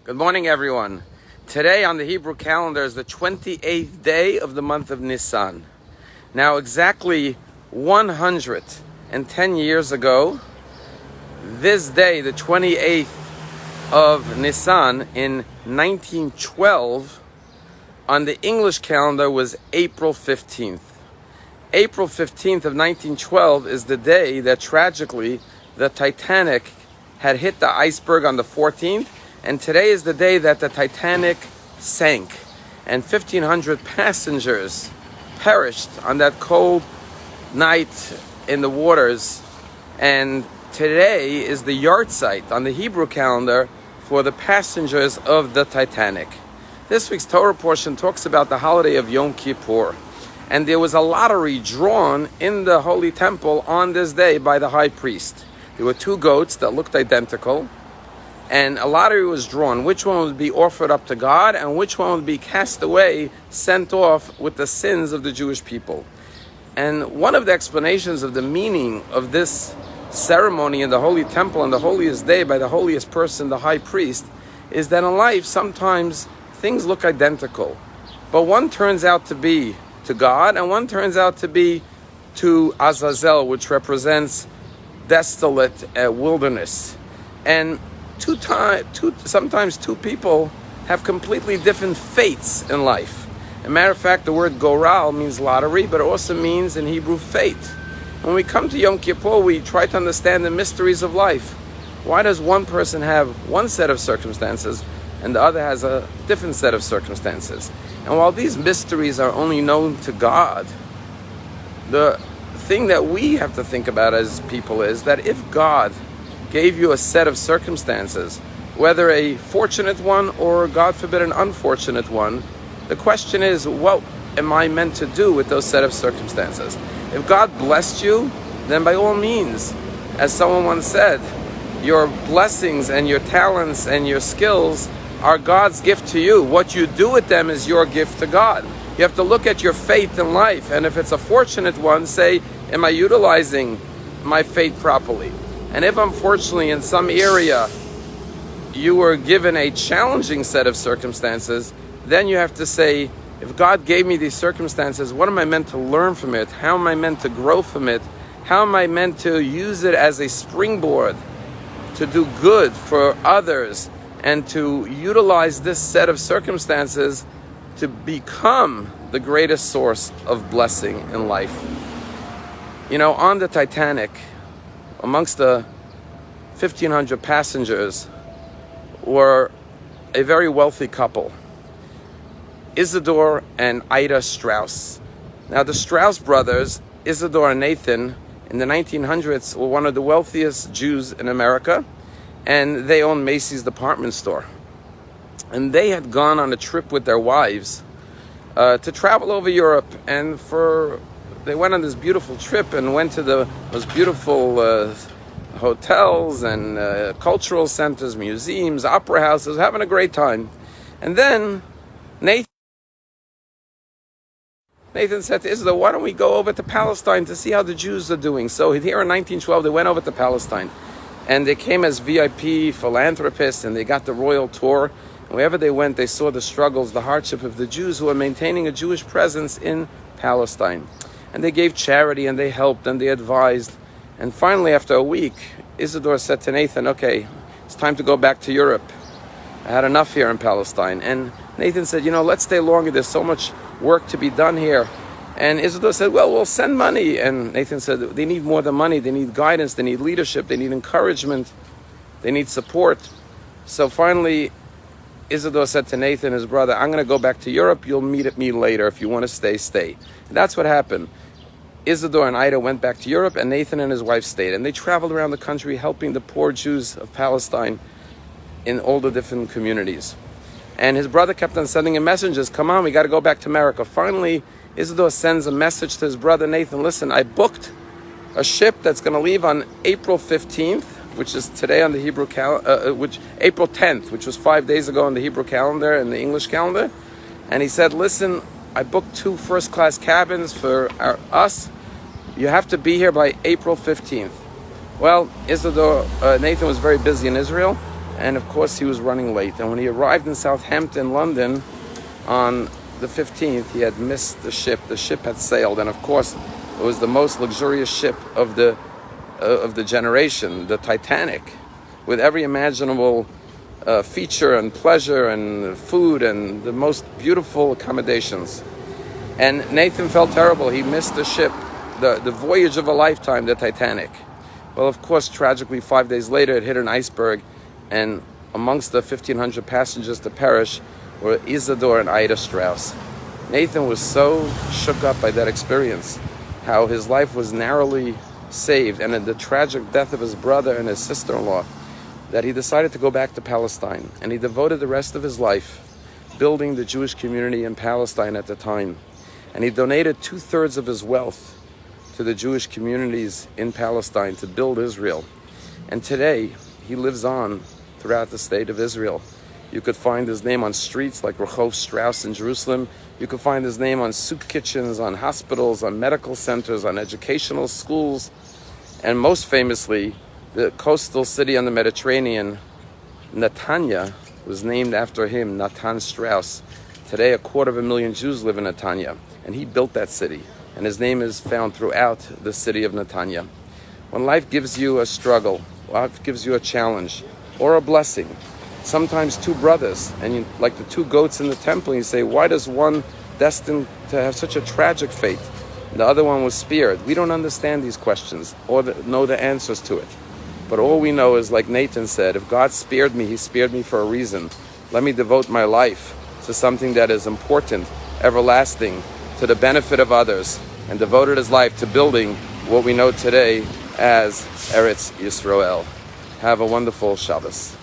Good morning, everyone. Today on the Hebrew calendar is the 28th day of the month of Nisan. Now, exactly 110 years ago, this day, the 28th of Nisan in 1912, on the English calendar was April 15th. April 15th of 1912 is the day that tragically the Titanic had hit the iceberg on the 14th, and today is the day that the Titanic sank, and 1,500 passengers perished on that cold night in the waters. And today is the Yahrzeit on the Hebrew calendar for the passengers of the Titanic. This week's Torah portion talks about the holiday of Yom Kippur. And there was a lottery drawn in the Holy Temple on this day by the high priest. There were two goats that looked identical, and a lottery was drawn. Which one would be offered up to God, and which one would be cast away, sent off with the sins of the Jewish people. And one of the explanations of the meaning of this ceremony in the Holy Temple on the holiest day by the holiest person, the high priest, is that in life sometimes things look identical, but one turns out to be to God, and one turns out to be to Azazel, which represents desolate wilderness. And sometimes two people have completely different fates in life. As a matter of fact, the word goral means lottery, but it also means in Hebrew fate. When we come to Yom Kippur, we try to understand the mysteries of life. Why does one person have one set of circumstances and the other has a different set of circumstances? And while these mysteries are only known to God, the thing that we have to think about as people is that if God gave you a set of circumstances, whether a fortunate one or, God forbid, an unfortunate one, the question is, what am I meant to do with those set of circumstances? If God blessed you, then by all means, as someone once said, your blessings and your talents and your skills are God's gift to you. What you do with them is your gift to God. You have to look at your fate in life, and if it's a fortunate one, say, am I utilizing my fate properly? And if unfortunately in some area you were given a challenging set of circumstances, then you have to say, if God gave me these circumstances, what am I meant to learn from it? How am I meant to grow from it? How am I meant to use it as a springboard to do good for others and to utilize this set of circumstances to become the greatest source of blessing in life? You know, on the Titanic, amongst the 1,500 passengers were a very wealthy couple, Isidore and Ida Strauss. Now, the Strauss brothers, Isidore and Nathan, in the 1900s were one of the wealthiest Jews in America, and they owned Macy's department store. And they had gone on a trip with their wives to travel over Europe, and they went on this beautiful trip and went to the most beautiful hotels and cultural centers, museums, opera houses, having a great time. And then Nathan said to Israel, why don't we go over to Palestine to see how the Jews are doing? So here in 1912, they went over to Palestine. And they came as VIP philanthropists, and they got the royal tour. And wherever they went, they saw the struggles, the hardship of the Jews who were maintaining a Jewish presence in Palestine. And they gave charity, and they helped, and they advised. And finally, after a week, Isidore said to Nathan, okay, it's time to go back to Europe. I had enough here in Palestine. And Nathan said, let's stay longer. There's so much work to be done here. And Isidore said, well, we'll send money. And Nathan said, they need more than money. They need guidance. They need leadership. They need encouragement. They need support. So finally, Isidore said to Nathan, his brother, I'm going to go back to Europe. You'll meet me later. If you want to stay, stay. And that's what happened. Isidore and Ida went back to Europe, and Nathan and his wife stayed. And they traveled around the country helping the poor Jews of Palestine in all the different communities. And his brother kept on sending him messages, come on, we got to go back to America. Finally, Isidore sends a message to his brother Nathan, listen, I booked a ship that's going to leave on April 15th, which is today on the Hebrew calendar, April 10th, which was 5 days ago on the Hebrew calendar and the English calendar. And he said, listen, I booked 2 first-class cabins for us. You have to be here by April 15th. Well, Nathan was very busy in Israel, And of course he was running late. And when he arrived in Southampton, London, on the 15th, he had missed the ship. The ship had sailed, and of course it was the most luxurious ship of the generation, the Titanic, with every imaginable feature and pleasure and food and the most beautiful accommodations. And Nathan felt terrible. He missed the ship, the voyage of a lifetime, the Titanic. Well, of course, tragically, 5 days later, it hit an iceberg, and amongst the 1,500 passengers to perish were Isadore and Ida Strauss. Nathan was so shook up by that experience, how his life was narrowly saved, and in the tragic death of his brother and his sister-in-law, that he decided to go back to Palestine. And he devoted the rest of his life building the Jewish community in Palestine at the time. And he donated 2/3 of his wealth to the Jewish communities in Palestine to build Israel. And today, he lives on throughout the state of Israel. You could find his name on streets like Rehov Strauss in Jerusalem. You could find his name on soup kitchens, on hospitals, on medical centers, on educational schools. And most famously, the coastal city on the Mediterranean, Netanya, was named after him, Natan Strauss. Today, 250,000 Jews live in Netanya, and he built that city. And his name is found throughout the city of Netanya. When life gives you a struggle, life gives you a challenge, or a blessing, sometimes two brothers, and you, like the two goats in the temple, you say, why does one destined to have such a tragic fate? The other one was spared. We don't understand these questions or know the answers to it. But all we know is, like Nathan said, if God spared me, he spared me for a reason. Let me devote my life to something that is important, everlasting, to the benefit of others, and devoted his life to building what we know today as Eretz Yisrael. Have a wonderful Shabbos.